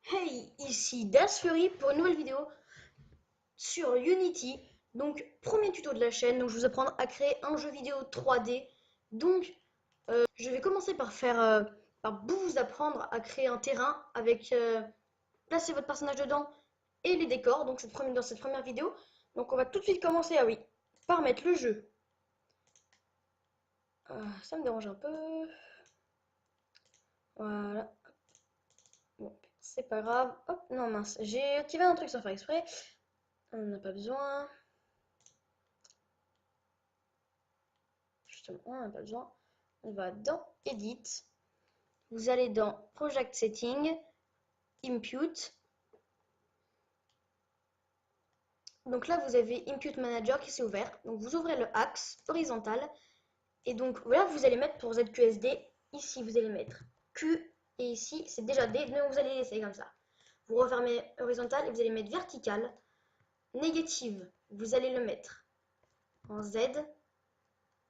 Hey, ici DasFury pour une nouvelle vidéo sur Unity. Donc, premier tuto de la chaîne, donc je vais vous apprendre à créer un jeu vidéo 3D. Donc, je vais commencer par vous apprendre à créer un terrain avec placer votre personnage dedans et les décors. Donc, dans cette première vidéo. Donc, on va tout de suite commencer, par mettre le jeu. Ça me dérange un peu. Voilà. Bon, c'est pas grave. Hop, non mince, j'ai activé un truc sans faire exprès. On n'en a pas besoin. Justement, on n'en a pas besoin. On va dans Edit. Vous allez dans Project Setting, Impute. Donc là, vous avez Impute Manager qui s'est ouvert. Donc vous ouvrez le axe horizontal. Et donc voilà, vous allez mettre pour ZQSD. Ici, vous allez mettre Q. Et ici, c'est déjà D. Donc vous allez laisser comme ça. Vous refermez horizontal et vous allez mettre vertical. Négative, vous allez le mettre en Z.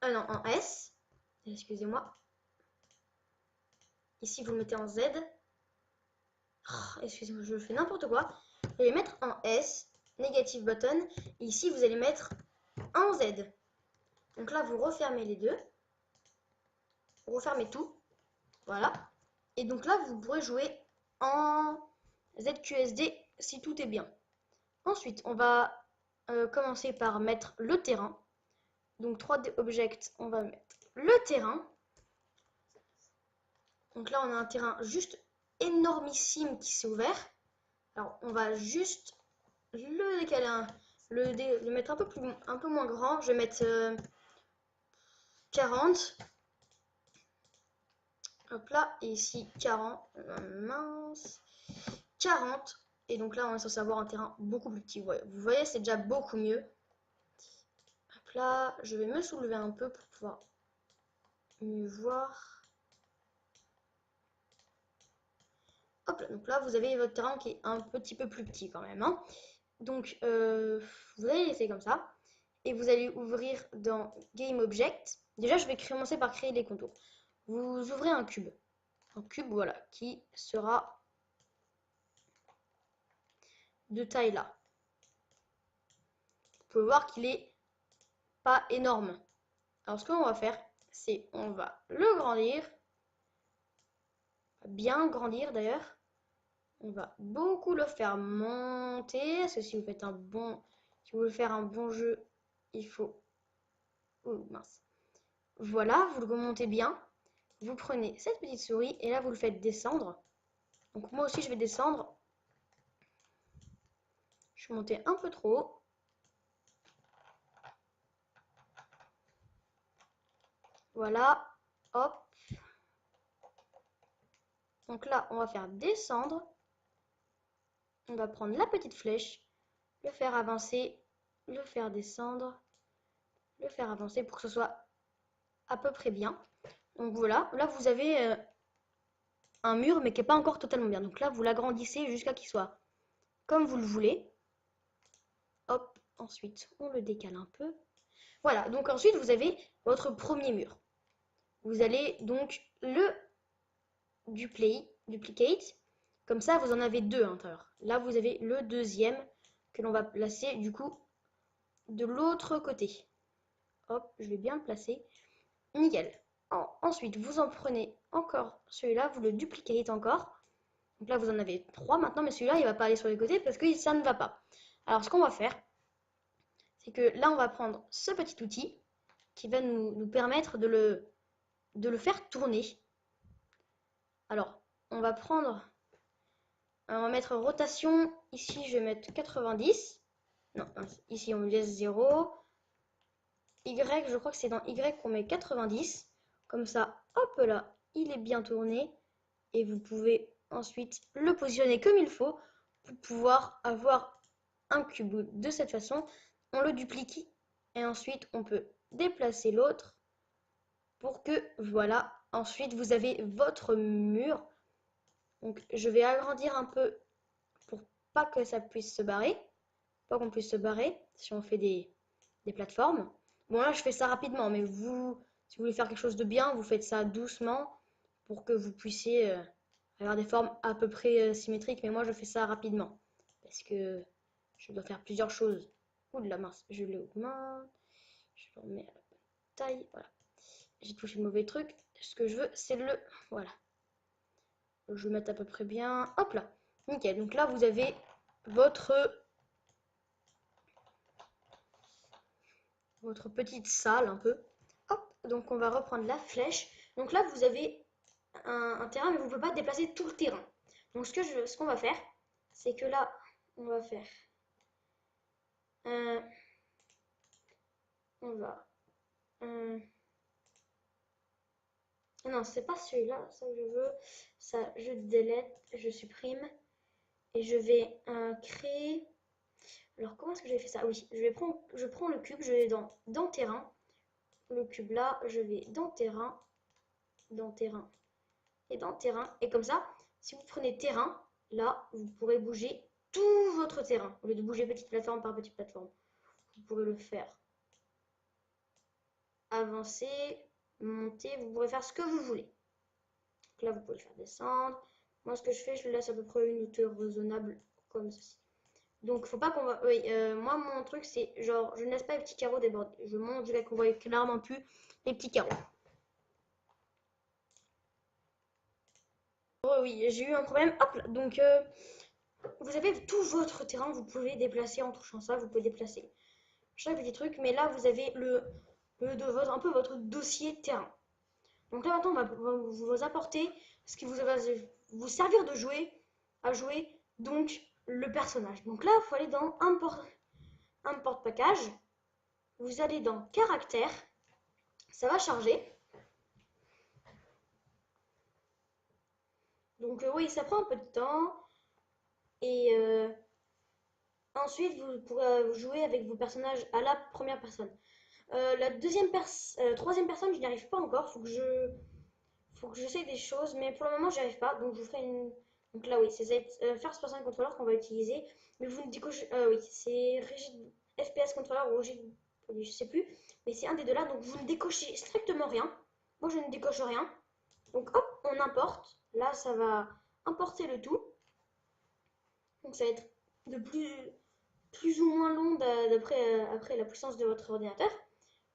Non, en S. Excusez-moi. Ici, vous le mettez en Z. Oh, excusez-moi, je fais n'importe quoi. Vous allez mettre en S, Negative Button. Et ici, vous allez mettre en Z. Donc là, vous refermez les deux. Vous refermez tout. Voilà. Et donc là, vous pourrez jouer en ZQSD si tout est bien. Ensuite, on va commencer par mettre le terrain. Donc 3D Object, on va mettre le terrain. Donc là, on a un terrain juste énormissime qui s'est ouvert. Alors, on va juste le décaler, le mettre un peu moins grand. Je vais mettre 40. Hop là, et ici 40. Mince. 40. Et donc là, on est censé avoir un terrain beaucoup plus petit. Ouais, vous voyez, c'est déjà beaucoup mieux. Hop là, je vais me soulever un peu pour pouvoir mieux voir. Hop là, donc là, vous avez votre terrain qui est un petit peu plus petit quand même, hein. Donc, vous allez laisser comme ça. Et vous allez ouvrir dans Game Object. Déjà, je vais commencer par créer les contours. Vous ouvrez un cube. Un cube, voilà, qui sera de taille là. Vous pouvez voir qu'il est pas énorme. Alors, ce qu'on va faire, c'est on va le grandir. Bien grandir d'ailleurs. On va beaucoup le faire monter. Parce que si vous voulez faire un bon jeu, il faut... Oh mince. Voilà, vous le montez bien. Vous prenez cette petite souris et là vous le faites descendre. Donc moi aussi je vais descendre. Je suis montée un peu trop haut. Voilà, hop. Donc là on va faire descendre. On va prendre la petite flèche, le faire avancer, le faire descendre, le faire avancer pour que ce soit à peu près bien. Donc voilà, là vous avez un mur mais qui n'est pas encore totalement bien. Donc là vous l'agrandissez jusqu'à qu'il soit comme vous le voulez. Hop, ensuite on le décale un peu. Voilà, donc ensuite vous avez votre premier mur. Vous allez donc le duplicate. Comme ça, vous en avez deux à l'intérieur. Là, vous avez le deuxième que l'on va placer du coup de l'autre côté. Hop, je vais bien le placer. Nickel. Ensuite, vous en prenez encore celui-là, vous le duplicate encore. Donc là, vous en avez trois maintenant, mais celui-là, il ne va pas aller sur les côtés parce que ça ne va pas. Alors, ce qu'on va faire, c'est que là, on va prendre ce petit outil qui va nous permettre de le faire tourner. Alors, on va mettre rotation. Ici, je vais mettre 90. Non, ici, on laisse 0. Y, je crois que c'est dans Y qu'on met 90. Comme ça, hop là, il est bien tourné. Et vous pouvez ensuite le positionner comme il faut pour pouvoir avoir un cube de cette façon. On le duplique et ensuite, on peut déplacer l'autre pour que, voilà, ensuite, vous avez votre mur. Donc, je vais agrandir un peu pour pas que ça puisse se barrer. Pas qu'on puisse se barrer si on fait des plateformes. Bon, là, je fais ça rapidement, mais vous, si vous voulez faire quelque chose de bien, vous faites ça doucement pour que vous puissiez avoir des formes à peu près symétriques, mais moi je fais ça rapidement parce que je dois faire plusieurs choses. Ouh de la mince, je l'augmente, je le remets à la bonne taille, voilà. J'ai touché le mauvais truc, ce que je veux c'est le, voilà. Je vais mettre à peu près bien, hop là, nickel. Donc là vous avez votre petite salle un peu. Hop, donc on va reprendre la flèche. Donc là vous avez un terrain, mais vous ne pouvez pas déplacer tout le terrain. Donc ce qu'on va faire, c'est que là, on va faire... on va... non, c'est pas celui-là, ça que je veux. Ça, je delete, je supprime. Et je vais créer... Alors, comment est-ce que j'ai fait ça? Oui, je prends le cube, je vais dans terrain. Le cube là, je vais dans terrain, et dans terrain. Et comme ça, si vous prenez terrain, là, vous pourrez bouger tout votre terrain. Au lieu de bouger petite plateforme par petite plateforme. Vous pourrez le faire avancer, monter, vous pourrez faire ce que vous voulez. Donc là, vous pouvez le faire descendre. Moi, ce que je fais, je le laisse à peu près une hauteur raisonnable, comme ceci. Donc, faut pas qu'on va... Oui, moi, mon truc, c'est genre, je ne laisse pas les petits carreaux déborder. Je monte jusqu'à qu'on voit clairement plus les petits carreaux. Oh oui, j'ai eu un problème. Hop là. Donc, vous avez tout votre terrain, vous pouvez déplacer en touchant ça, vous pouvez déplacer chaque petit truc. Mais là, vous avez un peu votre dossier terrain. Donc là, maintenant, on va vous apporter ce qui va vous servir de à jouer, donc le personnage. Donc là, il faut aller dans Import Package. Vous allez dans Caractère. Ça va charger. Donc oui, ça prend un peu de temps. Et ensuite, vous pourrez jouer avec vos personnages à la première personne. La troisième personne, je n'y arrive pas encore. Faut que j'essaie des choses, mais pour le moment, j'y arrive pas. Donc, je vous ferai une. Donc là, oui, c'est First Person Controller qu'on va utiliser. Mais vous ne décochez. Oui, c'est Rigid FPS Controller ou Rigid. Je sais plus. Mais c'est un des deux là. Donc, vous ne décochez strictement rien. Moi, je ne décoche rien. Donc, hop, on importe. Là, ça va importer le tout. Donc, ça va être de plus ou moins long après la puissance de votre ordinateur.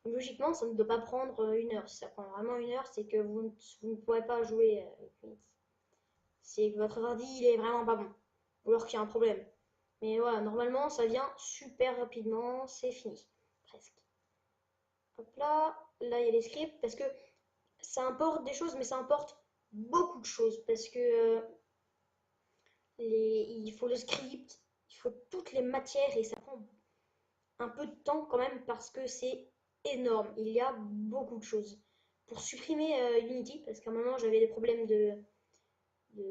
Logiquement, ça ne doit pas prendre une heure. Si ça prend vraiment une heure, c'est que vous ne pourrez pas jouer avec Unity. C'est que votre ordi, il est vraiment pas bon. Ou alors qu'il y a un problème. Mais voilà, normalement, ça vient super rapidement. C'est fini. Presque. Hop là. Là, il y a les scripts. Parce que ça importe des choses, mais ça importe beaucoup de choses. Parce que il faut le script, il faut toutes les matières. Et ça prend un peu de temps quand même parce que c'est énorme. Il y a beaucoup de choses. Pour supprimer Unity, parce qu'à un moment j'avais des problèmes de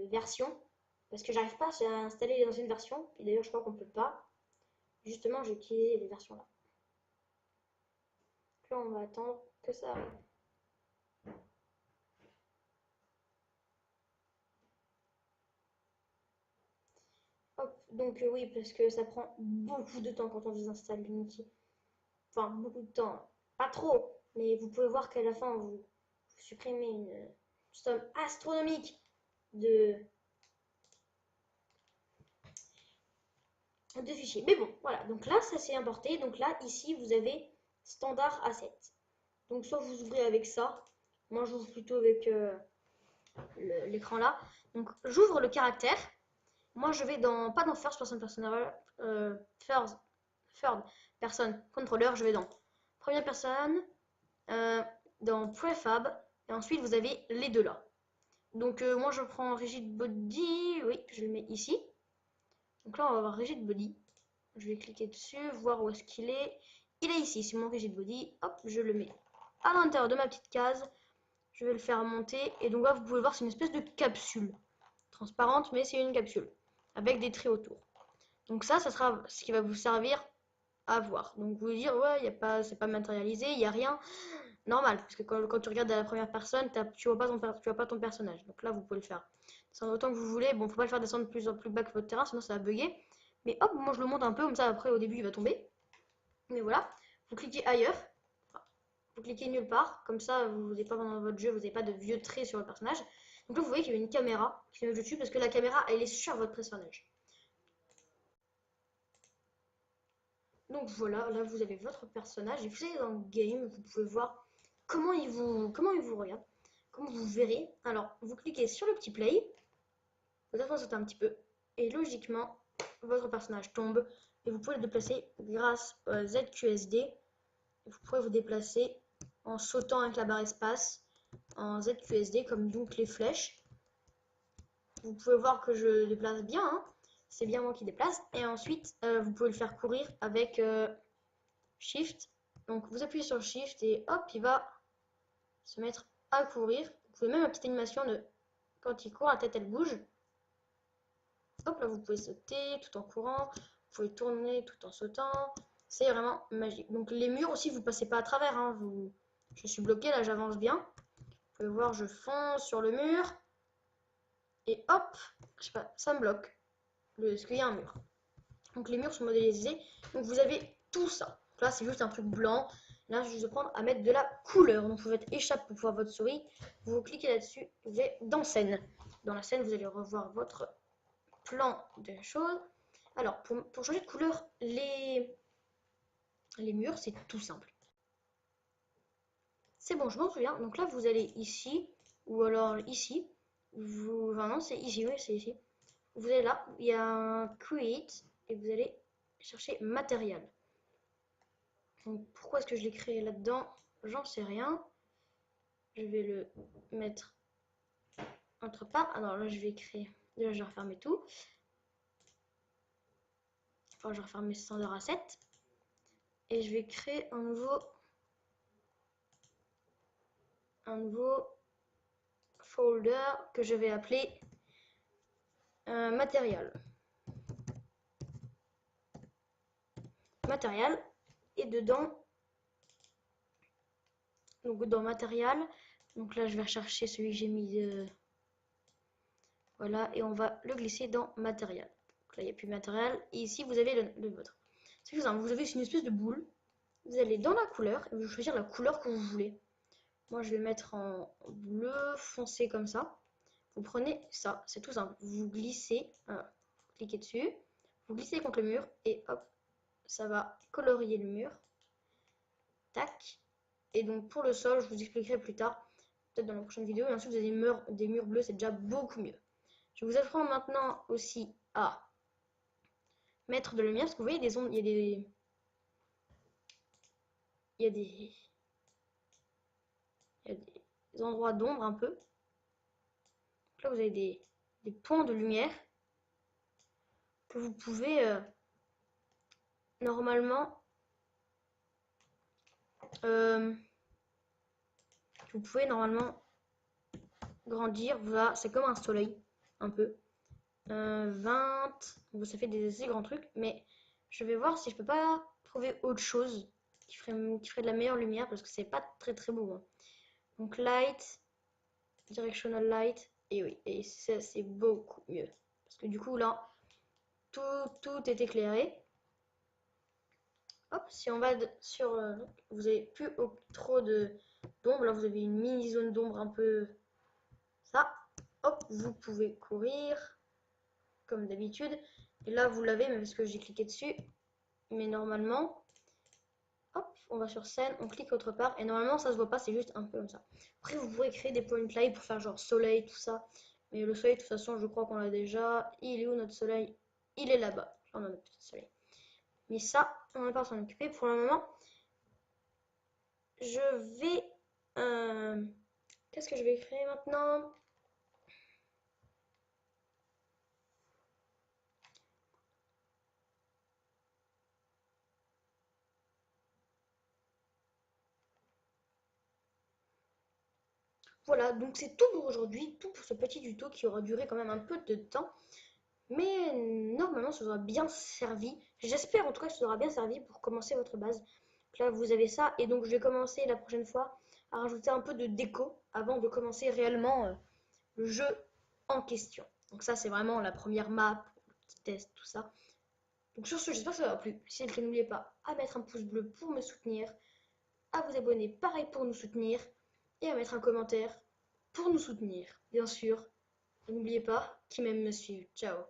version, parce que j'arrive pas à installer les anciennes versions, et d'ailleurs je crois qu'on peut pas. Justement, j'ai utilisé les versions là. Là, on va attendre que ça arrive. Hop, donc oui, parce que ça prend beaucoup de temps quand on désinstalle Unity. Enfin, beaucoup de temps. Pas trop, mais vous pouvez voir qu'à la fin, vous supprimez une somme astronomique de fichiers. Mais bon, voilà. Donc là, ça s'est importé. Donc là, ici, vous avez standard asset. Donc soit vous ouvrez avec ça. Moi, j'ouvre plutôt avec l'écran là. Donc j'ouvre le caractère. Moi, je vais pas dans First Person Third Person Controller. Je vais dans première personne, dans Prefab. Et ensuite, vous avez les deux là. Donc moi, je prends Rigid Body. Oui, je le mets ici. Donc là, on va avoir Rigid Body. Je vais cliquer dessus, voir où est-ce qu'il est. Il est ici, c'est mon Rigid Body. Hop, je le mets à l'intérieur de ma petite case. Je vais le faire monter. Et donc là, vous pouvez voir, c'est une espèce de capsule. Transparente, mais c'est une capsule. Avec des traits autour. Donc ça sera ce qui va vous servir à voir. Donc vous dire, ouais, c'est pas matérialisé, il n'y a rien. Normal, parce que quand tu regardes à la première personne, tu vois pas ton personnage. Donc là, vous pouvez le faire descendre autant que vous voulez. Bon, faut pas le faire descendre plus en plus bas que votre terrain, sinon ça va bugger. Mais hop, moi je le monte un peu, comme ça après au début il va tomber. Mais voilà, vous cliquez ailleurs. Vous cliquez nulle part, comme ça vous n'avez pas pendant votre jeu, vous n'avez pas de vieux traits sur le personnage. Donc là, vous voyez qu'il y a une caméra qui se met dessus parce que la caméra, elle est sur votre personnage. Donc voilà, là vous avez votre personnage et vous allez dans le game, vous pouvez voir comment il vous regarde, comment vous verrez. Alors, vous cliquez sur le petit play, vous attendez un petit peu et logiquement, votre personnage tombe et vous pouvez le déplacer grâce à ZQSD. Vous pouvez vous déplacer en sautant avec la barre espace en ZQSD comme donc les flèches. Vous pouvez voir que je déplace bien, hein. C'est bien moi qui déplace. Et ensuite, vous pouvez le faire courir avec Shift. Donc vous appuyez sur Shift et hop, il va se mettre à courir. Vous pouvez même une petite animation de quand il court, la tête elle bouge. Hop là, vous pouvez sauter tout en courant. Vous pouvez tourner tout en sautant. C'est vraiment magique. Donc les murs aussi, vous passez pas à travers, hein. Je suis bloqué là, j'avance bien. Vous pouvez voir, je fonce sur le mur. Et hop, je sais pas, ça me bloque. Parce qu'il y a un mur. Donc les murs sont modélisés. Donc vous avez tout ça. Donc là, c'est juste un truc blanc. Là, je vais prendre à mettre de la couleur. Donc vous faites échappe pour pouvoir votre souris. Vous cliquez là-dessus. Vous allez dans scène. Dans la scène, vous allez revoir votre plan de choses. Alors, pour changer de couleur, les murs, c'est tout simple. C'est bon, je m'en souviens. Donc là, vous allez ici. Ou alors ici. Enfin non, c'est ici. Oui, c'est ici. Vous allez là. Il y a un create. Et vous allez chercher matériel. Donc pourquoi est-ce que je l'ai créé là-dedans? J'en sais rien. Je vais le mettre entre part. Alors là, je vais créer. Déjà, je vais refermer tout. Enfin, je vais refermer standard asset. Et je vais créer un nouveau folder que je vais appeler matériel. Matériel. Et dedans, donc dans matériel, donc là, je vais rechercher celui que j'ai mis. Voilà, et on va le glisser dans matériel. Donc là, il n'y a plus matériel. Et ici, vous avez le vôtre. C'est simple, vous avez une espèce de boule. Vous allez dans la couleur et vous choisir la couleur que vous voulez. Moi, je vais mettre en bleu foncé comme ça. Vous prenez ça, c'est tout simple. Vous glissez, vous cliquez dessus, vous glissez contre le mur et hop, ça va colorier le mur. Tac. Et donc pour le sol, je vous expliquerai plus tard, peut-être dans la prochaine vidéo. Et ensuite, vous avez des murs bleus, c'est déjà beaucoup mieux. Je vous apprends maintenant aussi à mettre de la lumière, parce que vous voyez des ondes, il y a des endroits d'ombre un peu. Donc là, vous avez des points de lumière que vous pouvez normalement grandir. Voilà, c'est comme un soleil un peu. 20, ça fait des assez grands trucs, mais je vais voir si je peux pas trouver autre chose qui ferait de la meilleure lumière parce que c'est pas très très beau, hein. Donc light, directional light, et oui, et ça c'est beaucoup mieux parce que du coup là tout est éclairé. Hop, si on va sur vous avez plus trop d'ombre, là vous avez une mini zone d'ombre un peu ça. Hop, vous pouvez courir comme d'habitude. Et là, vous l'avez, mais parce que j'ai cliqué dessus. Mais normalement, hop, on va sur scène, on clique autre part. Et normalement, ça se voit pas, c'est juste un peu comme ça. Après, vous pourrez créer des point light pour faire genre soleil, tout ça. Mais le soleil, de toute façon, je crois qu'on l'a déjà. Il est où notre soleil? Il est là-bas. On a notre petit soleil. Mais ça, on va pas s'en occuper pour le moment. Je vais... Qu'est-ce que je vais créer maintenant? Voilà, donc c'est tout pour aujourd'hui, tout pour ce petit tuto qui aura duré quand même un peu de temps. Mais normalement, ça vous aura bien servi. J'espère en tout cas que ça vous aura bien servi pour commencer votre base. Donc là, vous avez ça. Et donc, je vais commencer la prochaine fois à rajouter un peu de déco avant de commencer réellement le jeu en question. Donc ça, c'est vraiment la première map, le petit test, tout ça. Donc sur ce, j'espère que ça vous aura plu. Si c'est le cas, n'oubliez pas à mettre un pouce bleu pour me soutenir, à vous abonner, pareil pour nous soutenir, et à mettre un commentaire pour nous soutenir. Bien sûr, n'oubliez pas qui m'aime me suivre. Ciao.